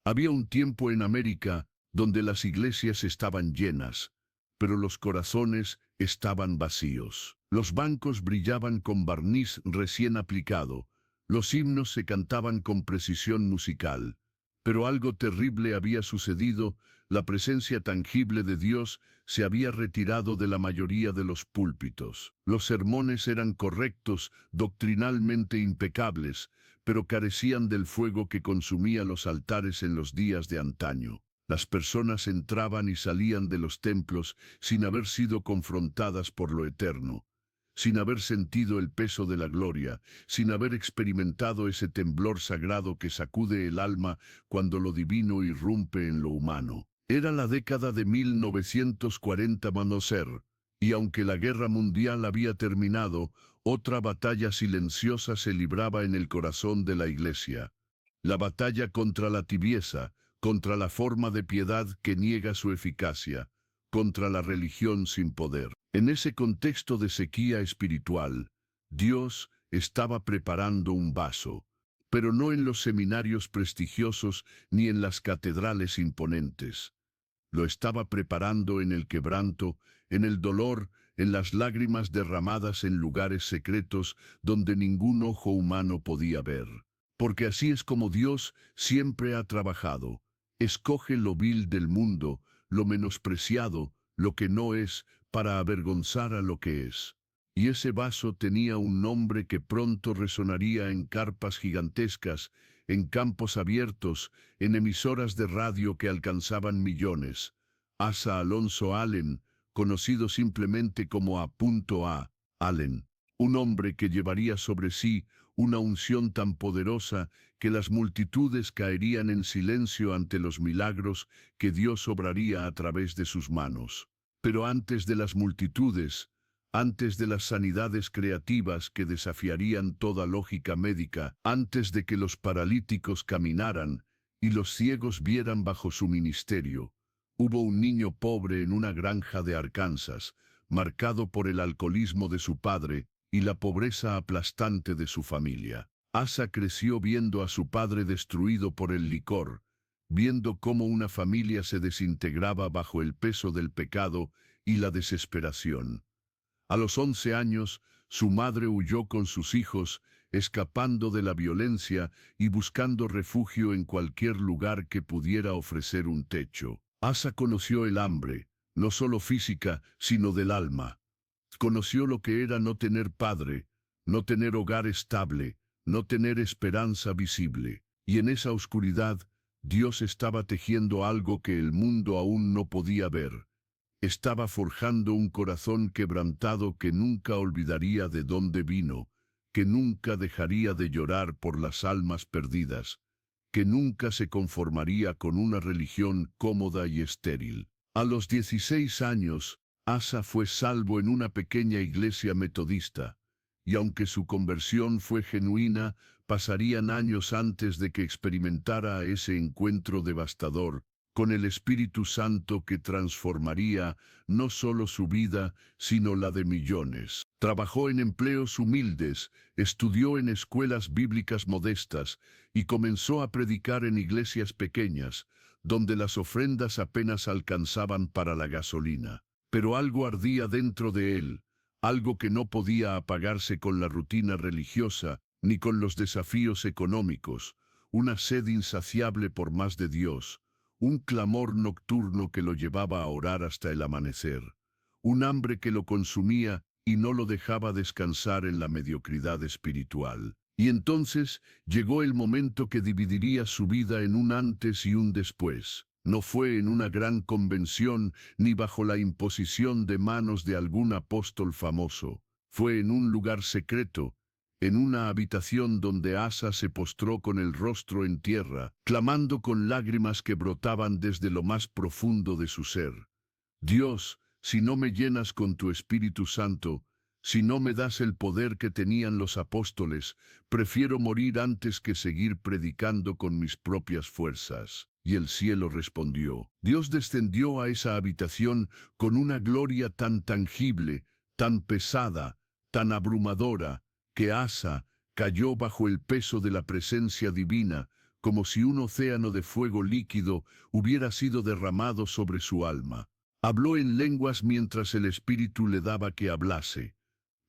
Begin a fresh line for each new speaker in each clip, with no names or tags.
Había un tiempo en América donde las iglesias estaban llenas, pero los corazones estaban vacíos. Los bancos brillaban con barniz recién aplicado, los himnos se cantaban con precisión musical, pero algo terrible había sucedido. La presencia tangible de Dios se había retirado de la mayoría de los púlpitos. Los sermones eran correctos, doctrinalmente impecables, pero carecían del fuego que consumía los altares en los días de antaño. Las personas entraban y salían de los templos sin haber sido confrontadas por lo eterno, sin haber sentido el peso de la gloria, sin haber experimentado ese temblor sagrado que sacude el alma cuando lo divino irrumpe en lo humano. Era la década de 1940 Manoser, y aunque la guerra mundial había terminado, otra batalla silenciosa se libraba en el corazón de la iglesia. La batalla contra la tibieza, contra la forma de piedad que niega su eficacia, contra la religión sin poder. En ese contexto de sequía espiritual, Dios estaba preparando un vaso, pero no en los seminarios prestigiosos ni en las catedrales imponentes. Lo estaba preparando en el quebranto, en el dolor, en las lágrimas derramadas en lugares secretos donde ningún ojo humano podía ver. Porque así es como Dios siempre ha trabajado. Escoge lo vil del mundo, lo menospreciado, lo que no es, para avergonzar a lo que es. Y ese vaso tenía un nombre que pronto resonaría en carpas gigantescas, en campos abiertos, en emisoras de radio que alcanzaban millones. Asa Alonso Allen, conocido simplemente como A. Allen. Un hombre que llevaría sobre sí una unción tan poderosa que las multitudes caerían en silencio ante los milagros que Dios obraría a través de sus manos. Pero antes de las multitudes, antes de las sanidades creativas que desafiarían toda lógica médica, antes de que los paralíticos caminaran y los ciegos vieran bajo su ministerio, hubo un niño pobre en una granja de Arkansas, marcado por el alcoholismo de su padre y la pobreza aplastante de su familia. Asa creció viendo a su padre destruido por el licor, viendo cómo una familia se desintegraba bajo el peso del pecado y la desesperación. A los 11 años, su madre huyó con sus hijos, escapando de la violencia y buscando refugio en cualquier lugar que pudiera ofrecer un techo. Asa conoció el hambre, no solo física, sino del alma. Conoció lo que era no tener padre, no tener hogar estable, no tener esperanza visible. Y en esa oscuridad, Dios estaba tejiendo algo que el mundo aún no podía ver. Estaba forjando un corazón quebrantado que nunca olvidaría de dónde vino, que nunca dejaría de llorar por las almas perdidas, que nunca se conformaría con una religión cómoda y estéril. A los 16 años, Asa fue salvo en una pequeña iglesia metodista, y aunque su conversión fue genuina, pasarían años antes de que experimentara ese encuentro devastador con el Espíritu Santo que transformaría no solo su vida, sino la de millones. Trabajó en empleos humildes, estudió en escuelas bíblicas modestas y comenzó a predicar en iglesias pequeñas, donde las ofrendas apenas alcanzaban para la gasolina. Pero algo ardía dentro de él, algo que no podía apagarse con la rutina religiosa ni con los desafíos económicos, una sed insaciable por más de Dios, un clamor nocturno que lo llevaba a orar hasta el amanecer, un hambre que lo consumía y no lo dejaba descansar en la mediocridad espiritual. Y entonces llegó el momento que dividiría su vida en un antes y un después. No fue en una gran convención ni bajo la imposición de manos de algún apóstol famoso. Fue en un lugar secreto, en una habitación donde Asa se postró con el rostro en tierra, clamando con lágrimas que brotaban desde lo más profundo de su ser. Dios, si no me llenas con tu Espíritu Santo, si no me das el poder que tenían los apóstoles, prefiero morir antes que seguir predicando con mis propias fuerzas. Y el cielo respondió. Dios descendió a esa habitación con una gloria tan tangible, tan pesada, tan abrumadora, que Asa cayó bajo el peso de la presencia divina, como si un océano de fuego líquido hubiera sido derramado sobre su alma. Habló en lenguas mientras el Espíritu le daba que hablase,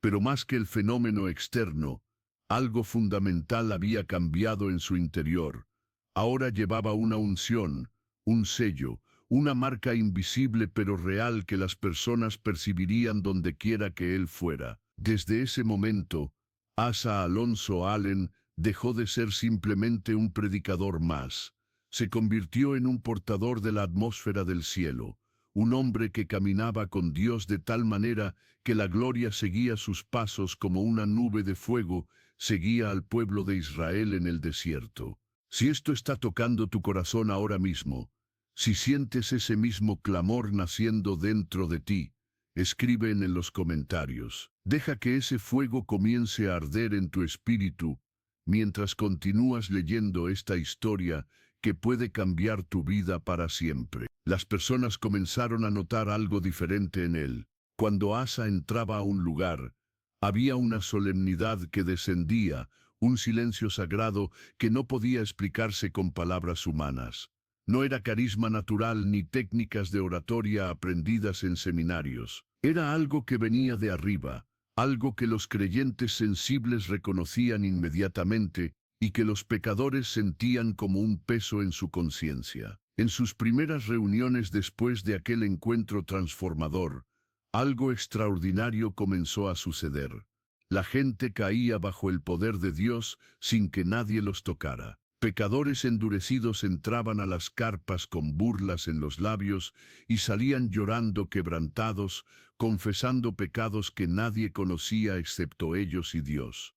pero más que el fenómeno externo, algo fundamental había cambiado en su interior. Ahora llevaba una unción, un sello, una marca invisible pero real que las personas percibirían donde quiera que él fuera. Desde ese momento, Asa Alonso Allen dejó de ser simplemente un predicador más. Se convirtió en un portador de la atmósfera del cielo, un hombre que caminaba con Dios de tal manera que la gloria seguía sus pasos como una nube de fuego, seguía al pueblo de Israel en el desierto. Si esto está tocando tu corazón ahora mismo, si sientes ese mismo clamor naciendo dentro de ti, escribe en los comentarios. Deja que ese fuego comience a arder en tu espíritu mientras continúas leyendo esta historia que puede cambiar tu vida para siempre. Las personas comenzaron a notar algo diferente en él. Cuando Asa entraba a un lugar, había una solemnidad que descendía, un silencio sagrado que no podía explicarse con palabras humanas. No era carisma natural ni técnicas de oratoria aprendidas en seminarios. Era algo que venía de arriba, algo que los creyentes sensibles reconocían inmediatamente y que los pecadores sentían como un peso en su conciencia. En sus primeras reuniones después de aquel encuentro transformador, algo extraordinario comenzó a suceder. La gente caía bajo el poder de Dios sin que nadie los tocara. Pecadores endurecidos entraban a las carpas con burlas en los labios y salían llorando quebrantados, confesando pecados que nadie conocía excepto ellos y Dios.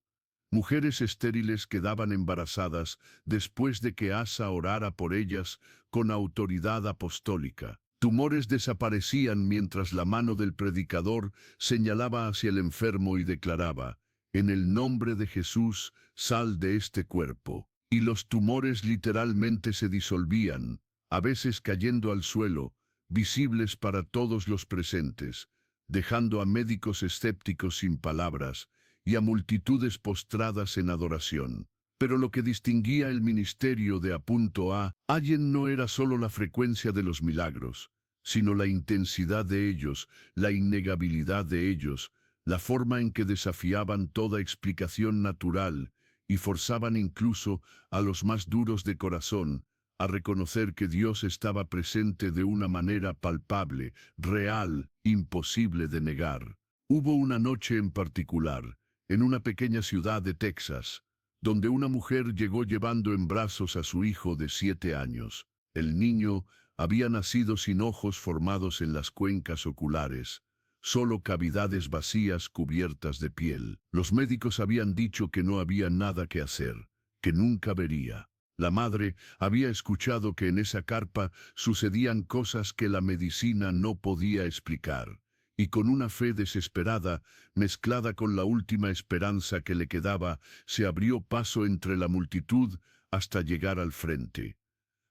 Mujeres estériles quedaban embarazadas después de que Asa orara por ellas con autoridad apostólica. Tumores desaparecían mientras la mano del predicador señalaba hacia el enfermo y declaraba: «En el nombre de Jesús, sal de este cuerpo». Y los tumores literalmente se disolvían, a veces cayendo al suelo, visibles para todos los presentes, dejando a médicos escépticos sin palabras y a multitudes postradas en adoración. Pero lo que distinguía el ministerio de A. Allen no era solo la frecuencia de los milagros, sino la intensidad de ellos, la innegabilidad de ellos, la forma en que desafiaban toda explicación natural y forzaban incluso a los más duros de corazón a reconocer que Dios estaba presente de una manera palpable, real, imposible de negar. Hubo una noche en particular, en una pequeña ciudad de Texas, donde una mujer llegó llevando en brazos a su hijo de 7 años. El niño había nacido sin ojos formados en las cuencas oculares, solo cavidades vacías cubiertas de piel. Los médicos habían dicho que no había nada que hacer, que nunca vería. La madre había escuchado que en esa carpa sucedían cosas que la medicina no podía explicar, y con una fe desesperada, mezclada con la última esperanza que le quedaba, se abrió paso entre la multitud hasta llegar al frente.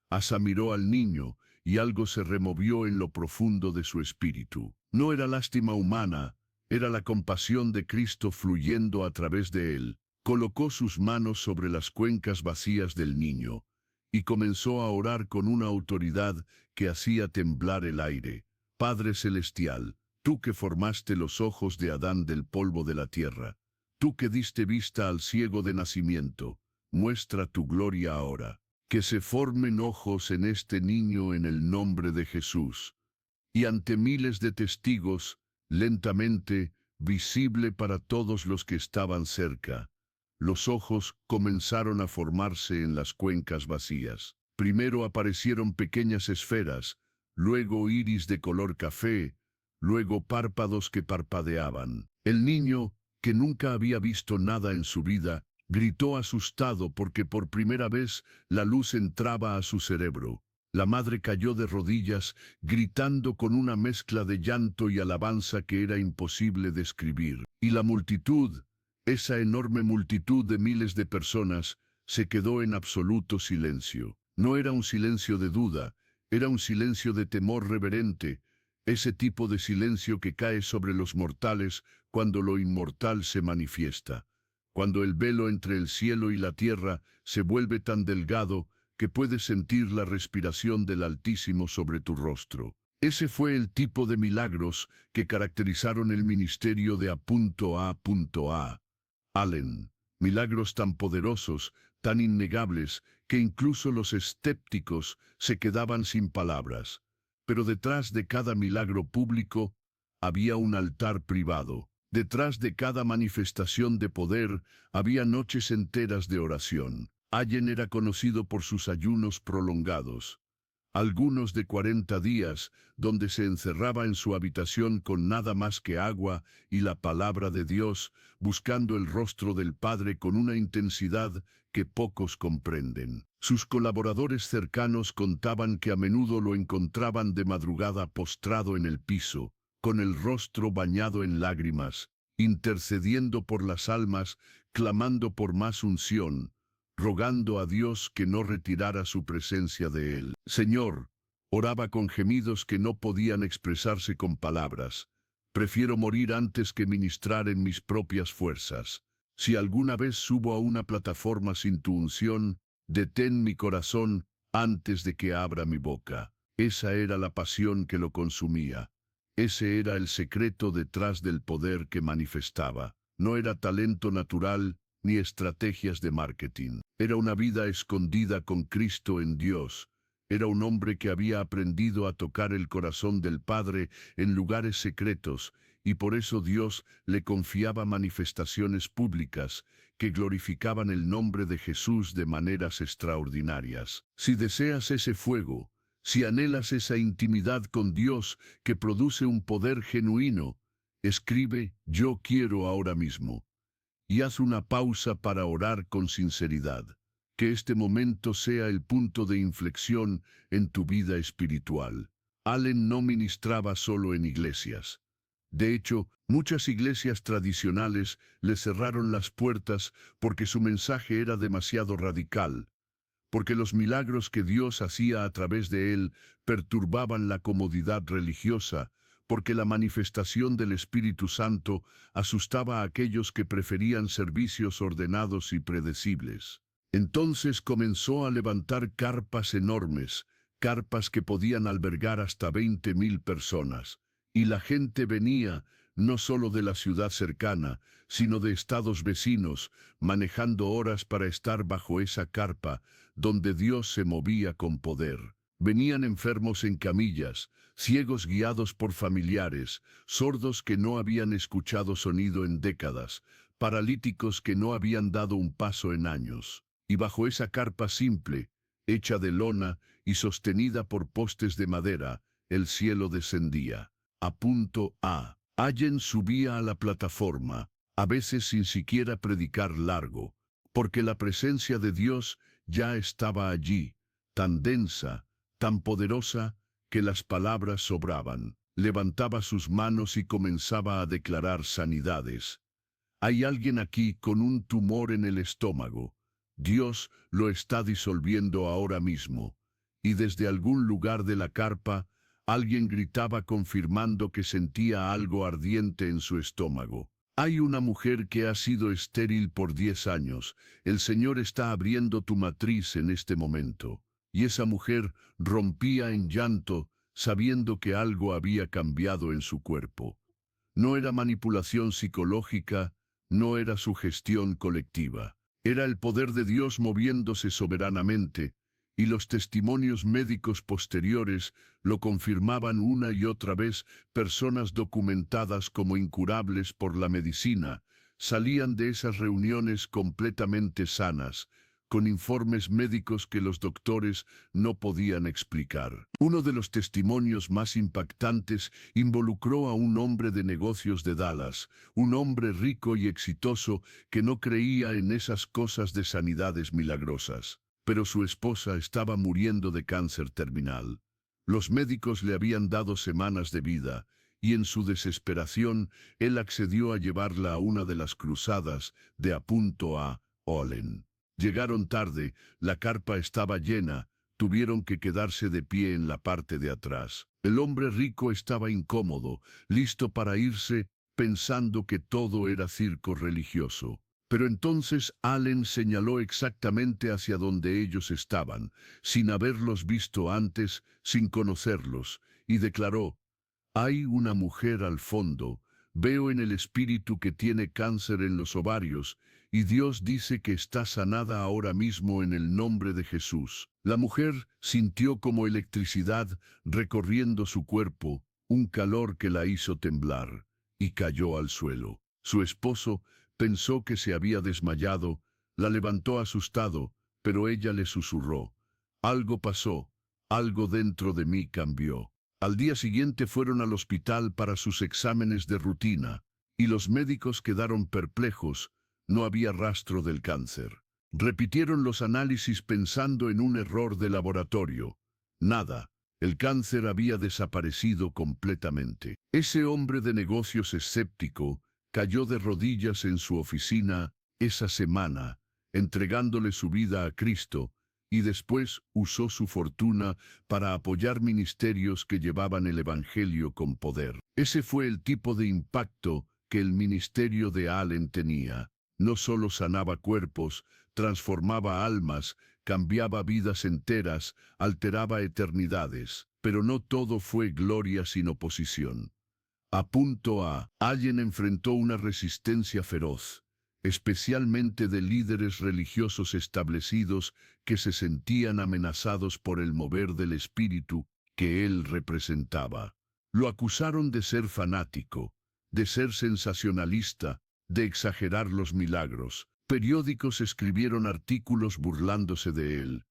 Asa miró al niño, y algo se removió en lo profundo de su espíritu. No era lástima humana, era la compasión de Cristo fluyendo a través de él. Colocó sus manos sobre las cuencas vacías del niño y comenzó a orar con una autoridad que hacía temblar el aire. Padre Celestial, tú que formaste los ojos de Adán del polvo de la tierra, tú que diste vista al ciego de nacimiento, muestra tu gloria ahora. Que se formen ojos en este niño en el nombre de Jesús. Y ante miles de testigos, lentamente, visible para todos los que estaban cerca, los ojos comenzaron a formarse en las cuencas vacías. Primero aparecieron pequeñas esferas, luego iris de color café, luego párpados que parpadeaban. El niño, que nunca había visto nada en su vida, gritó asustado porque por primera vez la luz entraba a su cerebro. La madre cayó de rodillas, gritando con una mezcla de llanto y alabanza que era imposible describir. Y la multitud, esa enorme multitud de miles de personas, se quedó en absoluto silencio. No era un silencio de duda, era un silencio de temor reverente, ese tipo de silencio que cae sobre los mortales cuando lo inmortal se manifiesta. Cuando el velo entre el cielo y la tierra se vuelve tan delgado que puedes sentir la respiración del Altísimo sobre tu rostro. Ese fue el tipo de milagros que caracterizaron el ministerio de A.A. Allen. Milagros tan poderosos, tan innegables, que incluso los escépticos se quedaban sin palabras. Pero detrás de cada milagro público había un altar privado. Detrás de cada manifestación de poder había noches enteras de oración. Allen era conocido por sus ayunos prolongados, algunos de 40 días, donde se encerraba en su habitación con nada más que agua y la palabra de Dios, buscando el rostro del Padre con una intensidad que pocos comprenden. Sus colaboradores cercanos contaban que a menudo lo encontraban de madrugada postrado en el piso, con el rostro bañado en lágrimas, intercediendo por las almas, clamando por más unción, rogando a Dios que no retirara su presencia de él. Señor, oraba con gemidos que no podían expresarse con palabras. Prefiero morir antes que ministrar en mis propias fuerzas. Si alguna vez subo a una plataforma sin tu unción, detén mi corazón antes de que abra mi boca. Esa era la pasión que lo consumía. Ese era el secreto detrás del poder que manifestaba. No era talento natural, ni estrategias de marketing. Era una vida escondida con Cristo en Dios. Era un hombre que había aprendido a tocar el corazón del Padre en lugares secretos, y por eso Dios le confiaba manifestaciones públicas que glorificaban el nombre de Jesús de maneras extraordinarias. Si deseas ese fuego, si anhelas esa intimidad con Dios que produce un poder genuino, escribe "Yo quiero ahora mismo" y haz una pausa para orar con sinceridad. Que este momento sea el punto de inflexión en tu vida espiritual. Allen no ministraba solo en iglesias. De hecho, muchas iglesias tradicionales le cerraron las puertas porque su mensaje era demasiado radical, porque los milagros que Dios hacía a través de él perturbaban la comodidad religiosa, porque la manifestación del Espíritu Santo asustaba a aquellos que preferían servicios ordenados y predecibles. Entonces comenzó a levantar carpas enormes, carpas que podían albergar hasta 20,000 personas, y la gente venía, no solo de la ciudad cercana, sino de estados vecinos, manejando horas para estar bajo esa carpa, donde Dios se movía con poder. Venían enfermos en camillas, ciegos guiados por familiares, sordos que no habían escuchado sonido en décadas, paralíticos que no habían dado un paso en años. Y bajo esa carpa simple, hecha de lona y sostenida por postes de madera, el cielo descendía. A. Allen subía a la plataforma, a veces sin siquiera predicar largo, porque la presencia de Dios ya estaba allí, tan densa, tan poderosa, que las palabras sobraban. Levantaba sus manos y comenzaba a declarar sanidades. Hay alguien aquí con un tumor en el estómago. Dios lo está disolviendo ahora mismo. Y desde algún lugar de la carpa, alguien gritaba confirmando que sentía algo ardiente en su estómago. Hay una mujer que ha sido estéril por 10 años. El Señor está abriendo tu matriz en este momento. Y esa mujer rompía en llanto, sabiendo que algo había cambiado en su cuerpo. No era manipulación psicológica, no era sugestión colectiva. Era el poder de Dios moviéndose soberanamente, y los testimonios médicos posteriores lo confirmaban una y otra vez. Personas documentadas como incurables por la medicina salían de esas reuniones completamente sanas, con informes médicos que los doctores no podían explicar. Uno de los testimonios más impactantes involucró a un hombre de negocios de Dallas, un hombre rico y exitoso que no creía en esas cosas de sanidades milagrosas. Pero su esposa estaba muriendo de cáncer terminal. Los médicos le habían dado semanas de vida, y en su desesperación, él accedió a llevarla a una de las cruzadas de A. Allen. Llegaron tarde, la carpa estaba llena, tuvieron que quedarse de pie en la parte de atrás. El hombre rico estaba incómodo, listo para irse, pensando que todo era circo religioso. Pero entonces Allen señaló exactamente hacia donde ellos estaban, sin haberlos visto antes, sin conocerlos, y declaró: «Hay una mujer al fondo. Veo en el espíritu que tiene cáncer en los ovarios, y Dios dice que está sanada ahora mismo en el nombre de Jesús». La mujer sintió como electricidad recorriendo su cuerpo, un calor que la hizo temblar, y cayó al suelo. Su esposo pensó que se había desmayado, la levantó asustado, pero ella le susurró: «Algo pasó, algo dentro de mí cambió». Al día siguiente fueron al hospital para sus exámenes de rutina, y los médicos quedaron perplejos. No había rastro del cáncer. Repitieron los análisis pensando en un error de laboratorio. Nada. El cáncer había desaparecido completamente. Ese hombre de negocios escéptico cayó de rodillas en su oficina esa semana, entregándole su vida a Cristo, y después usó su fortuna para apoyar ministerios que llevaban el Evangelio con poder. Ese fue el tipo de impacto que el ministerio de Allen tenía. No solo sanaba cuerpos, transformaba almas, cambiaba vidas enteras, alteraba eternidades. Pero no todo fue gloria sin oposición. A punto A, Allen enfrentó una resistencia feroz, especialmente de líderes religiosos establecidos que se sentían amenazados por el mover del espíritu que él representaba. Lo acusaron de ser fanático, de ser sensacionalista, de exagerar los milagros. Periódicos escribieron artículos burlándose de él,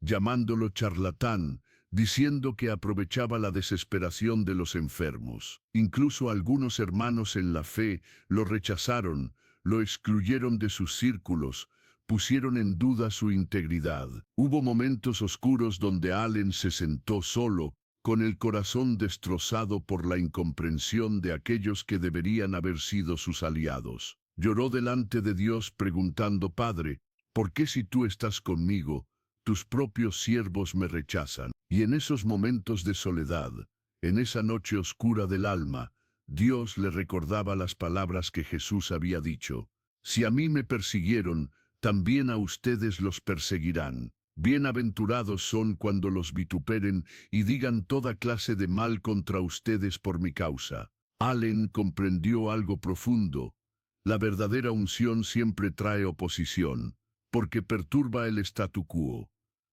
llamándolo charlatán, diciendo que aprovechaba la desesperación de los enfermos. Incluso algunos hermanos en la fe lo rechazaron, lo excluyeron de sus círculos, pusieron en duda su integridad. Hubo momentos oscuros donde Allen se sentó solo, con el corazón destrozado por la incomprensión de aquellos que deberían haber sido sus aliados. Lloró delante de Dios preguntando: «Padre, ¿por qué si tú estás conmigo, tus propios siervos me rechazan?». Y en esos momentos de soledad, en esa noche oscura del alma, Dios le recordaba las palabras que Jesús había dicho: «Si a mí me persiguieron, también a ustedes los perseguirán. Bienaventurados son cuando los vituperen y digan toda clase de mal contra ustedes por mi causa». Allen comprendió algo profundo. La verdadera unción siempre trae oposición, porque perturba el statu quo,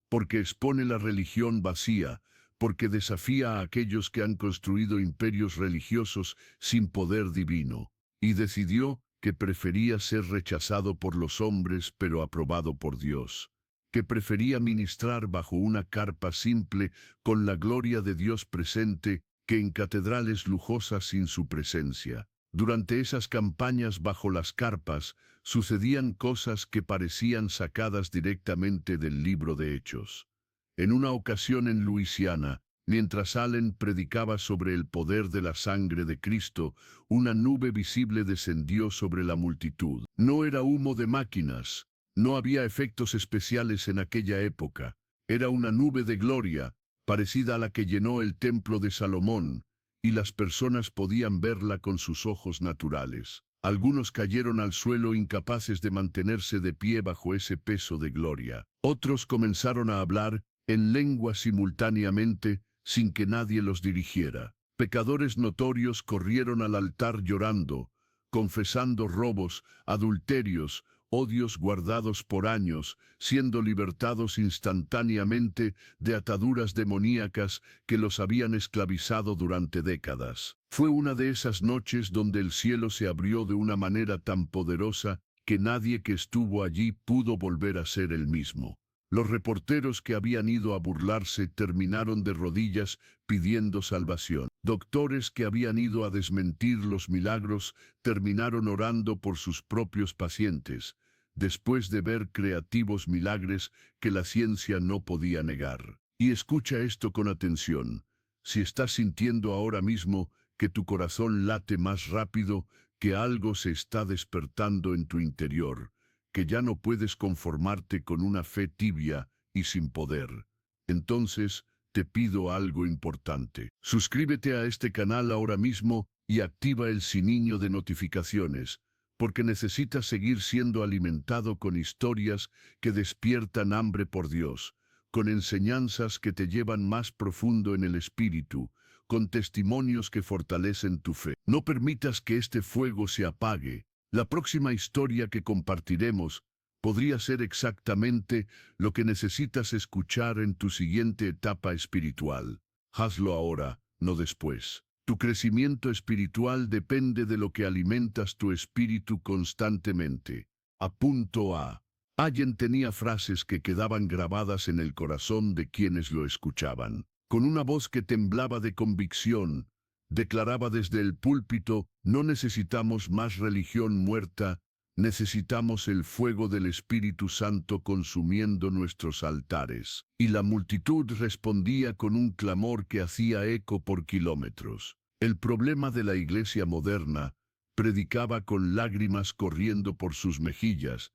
porque expone la religión vacía, porque desafía a aquellos que han construido imperios religiosos sin poder divino. Y decidió que prefería ser rechazado por los hombres pero aprobado por Dios, que prefería ministrar bajo una carpa simple con la gloria de Dios presente que en catedrales lujosas sin su presencia. Durante esas campañas bajo las carpas, sucedían cosas que parecían sacadas directamente del libro de Hechos. En una ocasión en Luisiana, mientras Allen predicaba sobre el poder de la sangre de Cristo, una nube visible descendió sobre la multitud. No era humo de máquinas, no había efectos especiales en aquella época. Era una nube de gloria, parecida a la que llenó el templo de Salomón, y las personas podían verla con sus ojos naturales. Algunos cayeron al suelo incapaces de mantenerse de pie bajo ese peso de gloria. Otros comenzaron a hablar en lengua simultáneamente, sin que nadie los dirigiera. Pecadores notorios corrieron al altar llorando, confesando robos, adulterios, odios guardados por años, siendo libertados instantáneamente de ataduras demoníacas que los habían esclavizado durante décadas. Fue una de esas noches donde el cielo se abrió de una manera tan poderosa que nadie que estuvo allí pudo volver a ser el mismo. Los reporteros que habían ido a burlarse terminaron de rodillas pidiendo salvación. Doctores que habían ido a desmentir los milagros terminaron orando por sus propios pacientes, después de ver creativos milagres que la ciencia no podía negar. Y escucha esto con atención. Si estás sintiendo ahora mismo que tu corazón late más rápido, que algo se está despertando en tu interior, que ya no puedes conformarte con una fe tibia y sin poder, entonces te pido algo importante. Suscríbete a este canal ahora mismo y activa el sininho de notificaciones, porque necesitas seguir siendo alimentado con historias que despiertan hambre por Dios, con enseñanzas que te llevan más profundo en el espíritu, con testimonios que fortalecen tu fe. No permitas que este fuego se apague. La próxima historia que compartiremos podría ser exactamente lo que necesitas escuchar en tu siguiente etapa espiritual. Hazlo ahora, no después. Tu crecimiento espiritual depende de lo que alimentas tu espíritu constantemente. Punto A. Allen tenía frases que quedaban grabadas en el corazón de quienes lo escuchaban. Con una voz que temblaba de convicción, declaraba desde el púlpito: no necesitamos más religión muerta, necesitamos el fuego del Espíritu Santo consumiendo nuestros altares. Y la multitud respondía con un clamor que hacía eco por kilómetros. El problema de la iglesia moderna, predicaba con lágrimas corriendo por sus mejillas,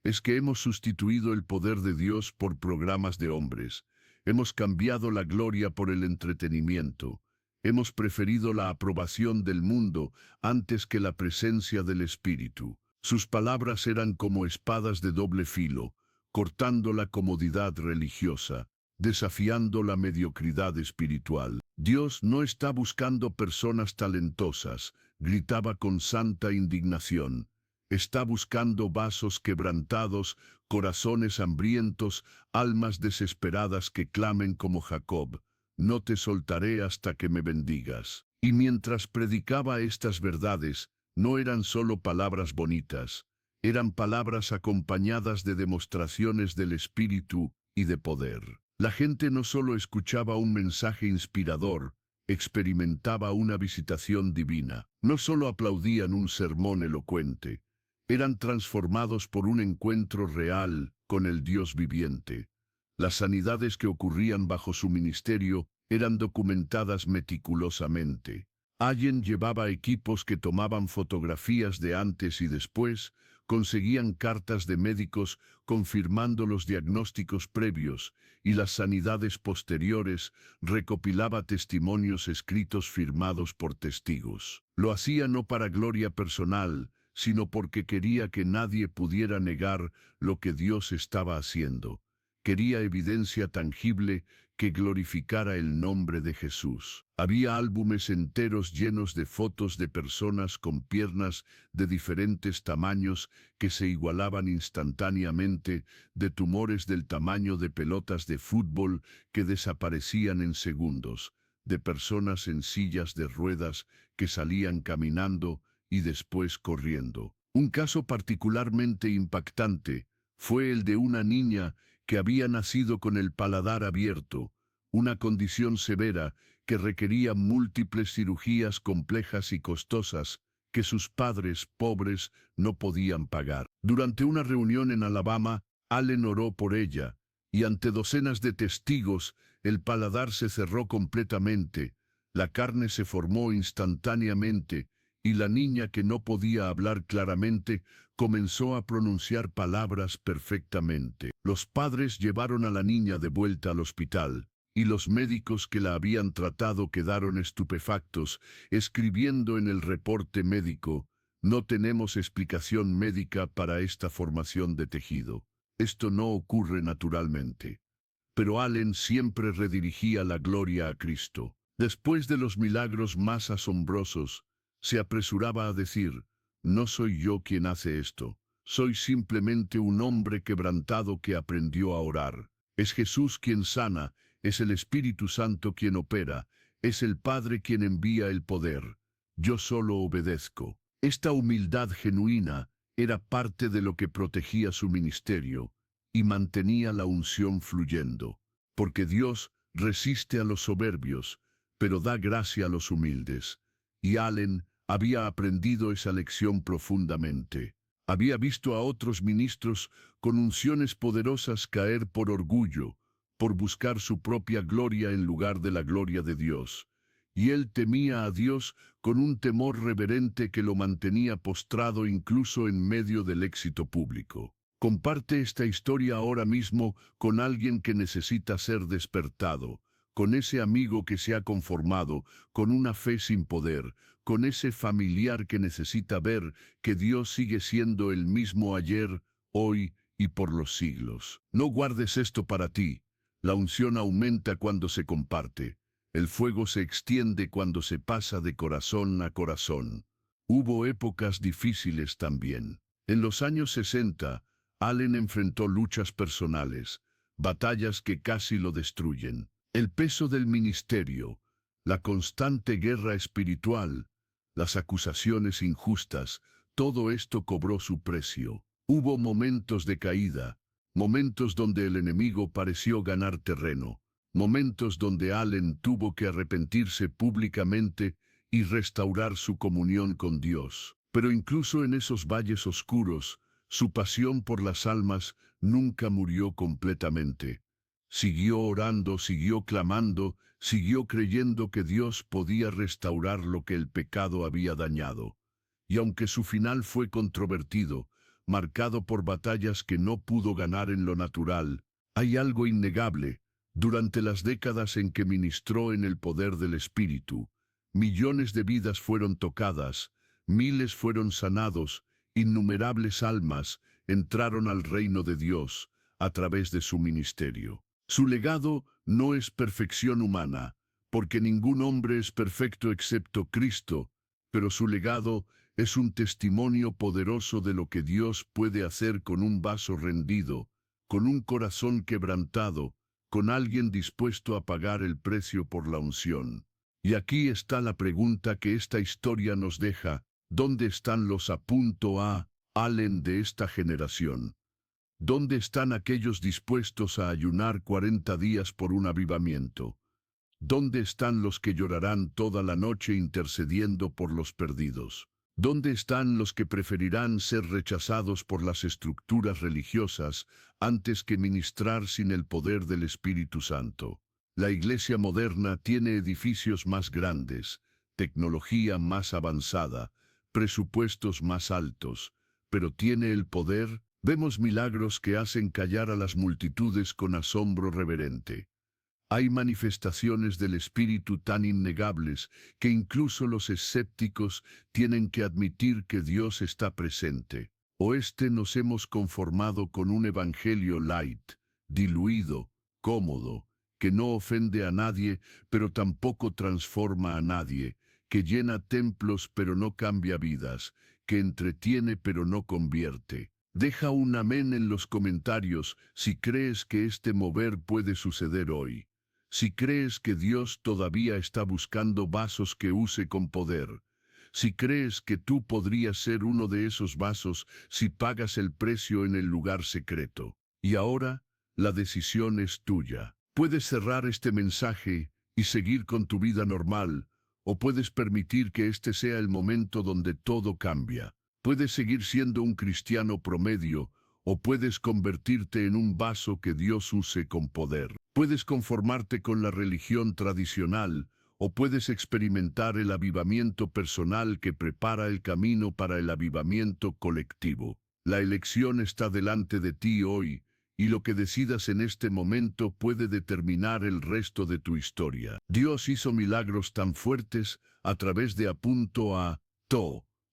es que hemos sustituido el poder de Dios por programas de hombres. Hemos cambiado la gloria por el entretenimiento. Hemos preferido la aprobación del mundo antes que la presencia del Espíritu. Sus palabras eran como espadas de doble filo, cortando la comodidad religiosa, desafiando la mediocridad espiritual. Dios no está buscando personas talentosas, gritaba con santa indignación. Está buscando vasos quebrantados, corazones hambrientos, almas desesperadas que clamen como Jacob: no te soltaré hasta que me bendigas. Y mientras predicaba estas verdades, no eran solo palabras bonitas, eran palabras acompañadas de demostraciones del Espíritu y de poder. La gente no solo escuchaba un mensaje inspirador, experimentaba una visitación divina. No solo aplaudían un sermón elocuente, eran transformados por un encuentro real con el Dios viviente. Las sanidades que ocurrían bajo su ministerio eran documentadas meticulosamente. Allen llevaba equipos que tomaban fotografías de antes y después, conseguían cartas de médicos confirmando los diagnósticos previos y las sanidades posteriores, recopilaba testimonios escritos firmados por testigos. Lo hacía no para gloria personal, sino porque quería que nadie pudiera negar lo que Dios estaba haciendo. Quería evidencia tangible que glorificara el nombre de Jesús. Había álbumes enteros llenos de fotos de personas con piernas de diferentes tamaños que se igualaban instantáneamente, de tumores del tamaño de pelotas de fútbol que desaparecían en segundos, de personas en sillas de ruedas que salían caminando y después corriendo. Un caso particularmente impactante fue el de una niña que había nacido con el paladar abierto, una condición severa que requería múltiples cirugías complejas y costosas que sus padres pobres no podían pagar. Durante una reunión en Alabama, Allen oró por ella, y ante docenas de testigos, el paladar se cerró completamente, la carne se formó instantáneamente, y la niña, que no podía hablar claramente, comenzó a pronunciar palabras perfectamente. Los padres llevaron a la niña de vuelta al hospital, y los médicos que la habían tratado quedaron estupefactos, escribiendo en el reporte médico: no tenemos explicación médica para esta formación de tejido. Esto no ocurre naturalmente. Pero Allen siempre redirigía la gloria a Cristo. Después de los milagros más asombrosos, se apresuraba a decir: no soy yo quien hace esto, soy simplemente un hombre quebrantado que aprendió a orar. Es Jesús quien sana, es el Espíritu Santo quien opera, es el Padre quien envía el poder. Yo solo obedezco. Esta humildad genuina era parte de lo que protegía su ministerio y mantenía la unción fluyendo, porque Dios resiste a los soberbios, pero da gracia a los humildes. Y Allen había aprendido esa lección profundamente. Había visto a otros ministros con unciones poderosas caer por orgullo, por buscar su propia gloria en lugar de la gloria de Dios. Y él temía a Dios con un temor reverente que lo mantenía postrado incluso en medio del éxito público. Comparte esta historia ahora mismo con alguien que necesita ser despertado, con ese amigo que se ha conformado, con una fe sin poder, con ese familiar que necesita ver que Dios sigue siendo el mismo ayer, hoy y por los siglos. No guardes esto para ti. La unción aumenta cuando se comparte. El fuego se extiende cuando se pasa de corazón a corazón. Hubo épocas difíciles también. En los años 60, Allen enfrentó luchas personales, batallas que casi lo destruyen. El peso del ministerio, la constante guerra espiritual, las acusaciones injustas, todo esto cobró su precio. Hubo momentos de caída, momentos donde el enemigo pareció ganar terreno, momentos donde Allen tuvo que arrepentirse públicamente y restaurar su comunión con Dios. Pero incluso en esos valles oscuros, su pasión por las almas nunca murió completamente. Siguió orando, siguió clamando, siguió creyendo que Dios podía restaurar lo que el pecado había dañado. Y aunque su final fue controvertido, marcado por batallas que no pudo ganar en lo natural, hay algo innegable. Durante las décadas en que ministró en el poder del Espíritu, millones de vidas fueron tocadas, miles fueron sanados, innumerables almas entraron al reino de Dios a través de su ministerio. Su legado no es perfección humana, porque ningún hombre es perfecto excepto Cristo, pero su legado es un testimonio poderoso de lo que Dios puede hacer con un vaso rendido, con un corazón quebrantado, con alguien dispuesto a pagar el precio por la unción. Y aquí está la pregunta que esta historia nos deja: ¿dónde están los Allen de esta generación? ¿Dónde están aquellos dispuestos a ayunar 40 días por un avivamiento? ¿Dónde están los que llorarán toda la noche intercediendo por los perdidos? ¿Dónde están los que preferirán ser rechazados por las estructuras religiosas antes que ministrar sin el poder del Espíritu Santo? La iglesia moderna tiene edificios más grandes, tecnología más avanzada, presupuestos más altos, pero ¿tiene el poder? Vemos milagros que hacen callar a las multitudes con asombro reverente. Hay manifestaciones del Espíritu tan innegables que incluso los escépticos tienen que admitir que Dios está presente. Nos hemos conformado con un evangelio light, diluido, cómodo, que no ofende a nadie, pero tampoco transforma a nadie, que llena templos pero no cambia vidas, que entretiene pero no convierte. Deja un amén en los comentarios si crees que este mover puede suceder hoy. Si crees que Dios todavía está buscando vasos que use con poder. Si crees que tú podrías ser uno de esos vasos si pagas el precio en el lugar secreto. Y ahora, la decisión es tuya. Puedes cerrar este mensaje y seguir con tu vida normal, o puedes permitir que este sea el momento donde todo cambia. Puedes seguir siendo un cristiano promedio, o puedes convertirte en un vaso que Dios use con poder. Puedes conformarte con la religión tradicional, o puedes experimentar el avivamiento personal que prepara el camino para el avivamiento colectivo. La elección está delante de ti hoy, y lo que decidas en este momento puede determinar el resto de tu historia. Dios hizo milagros tan fuertes a través de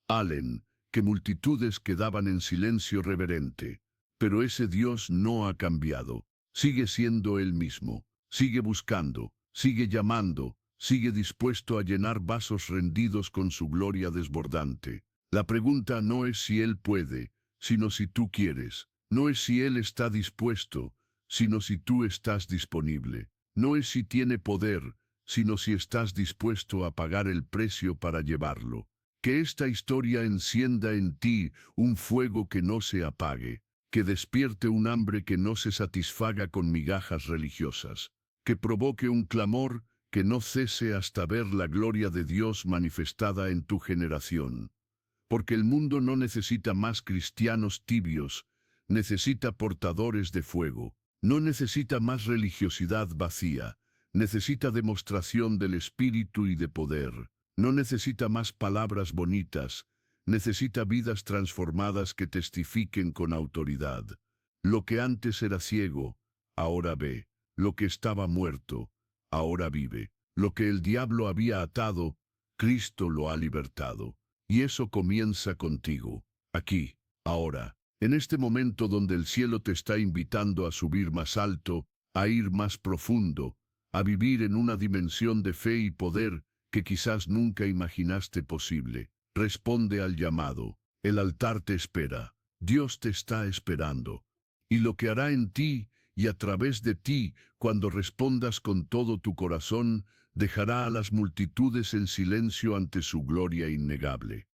Allen, que multitudes quedaban en silencio reverente. Pero ese Dios no ha cambiado. Sigue siendo Él mismo. Sigue buscando, sigue llamando, sigue dispuesto a llenar vasos rendidos con su gloria desbordante. La pregunta no es si Él puede, sino si tú quieres. No es si Él está dispuesto, sino si tú estás disponible. No es si tiene poder, sino si estás dispuesto a pagar el precio para llevarlo. Que esta historia encienda en ti un fuego que no se apague, que despierte un hambre que no se satisfaga con migajas religiosas, que provoque un clamor que no cese hasta ver la gloria de Dios manifestada en tu generación. Porque el mundo no necesita más cristianos tibios, necesita portadores de fuego. No necesita más religiosidad vacía, necesita demostración del Espíritu y de poder. No necesita más palabras bonitas, necesita vidas transformadas que testifiquen con autoridad. Lo que antes era ciego, ahora ve. Lo que estaba muerto, ahora vive. Lo que el diablo había atado, Cristo lo ha libertado. Y eso comienza contigo, aquí, ahora, en este momento donde el cielo te está invitando a subir más alto, a ir más profundo, a vivir en una dimensión de fe y poder que quizás nunca imaginaste posible. Responde al llamado. El altar te espera. Dios te está esperando. Y lo que hará en ti y a través de ti, cuando respondas con todo tu corazón, dejará a las multitudes en silencio ante su gloria innegable.